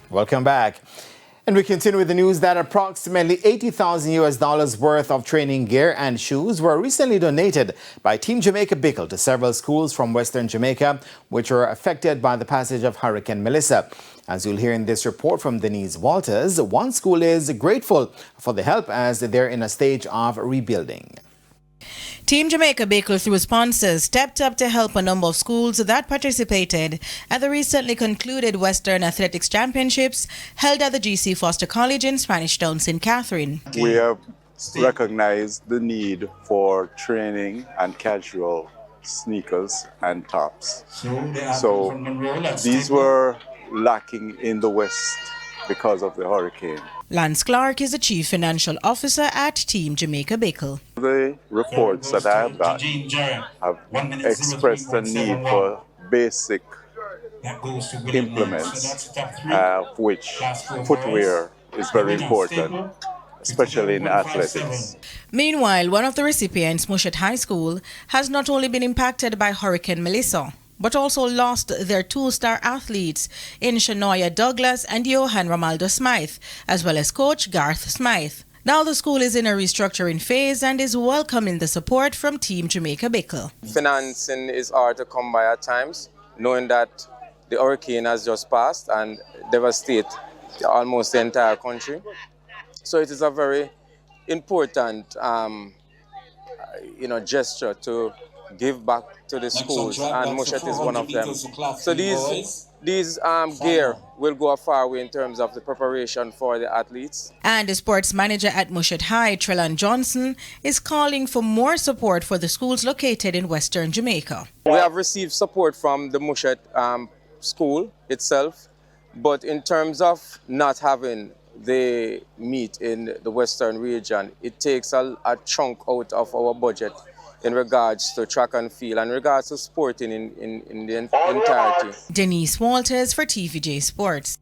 Welcome back. And we continue with the news that approximately $80,000 worth of training gear and shoes were recently donated by Team Jamaica Bickle to several schools from Western Jamaica, which were affected by the passage of Hurricane Melissa. As you'll hear in this report from Denise Walters, one school is grateful for the help as they're in a stage of rebuilding. Team Jamaica Bickle, through sponsors, stepped up to help a number of schools that participated at the recently concluded Western Athletics Championships held at the GC Foster College in Spanish Town, St. Catherine. We have recognized the need for training and casual sneakers and tops. So these were lacking in the West because of the hurricane. Lance Clark is the Chief Financial Officer at Team Jamaica Bickle. The reports that I have got have expressed a need for basic implements, which footwear is very important, especially in athletics. Meanwhile, one of the recipients, Mushat High School, has not only been impacted by Hurricane Melissa, but also lost their two-star athletes in Shanoya Douglas and Johan Romaldo Smythe, as well as coach Garth Smythe. Now the school is in a restructuring phase and is welcoming the support from Team Jamaica Bickle. Financing is hard to come by at times, knowing that the hurricane has just passed and devastated almost the entire country. So it is a very important gesture to give back to the schools, and Mushat is one of them. So these gear will go a far way in terms of the preparation for the athletes. And the sports manager at Mushat High, Trellan Johnson, is calling for more support for the schools located in Western Jamaica. We have received support from the Mushat school itself, but in terms of not having the meet in the Western region, it takes a chunk out of our budget in regards to track and field and in regards to sporting in the entirety. Denise Walters for TVJ Sports.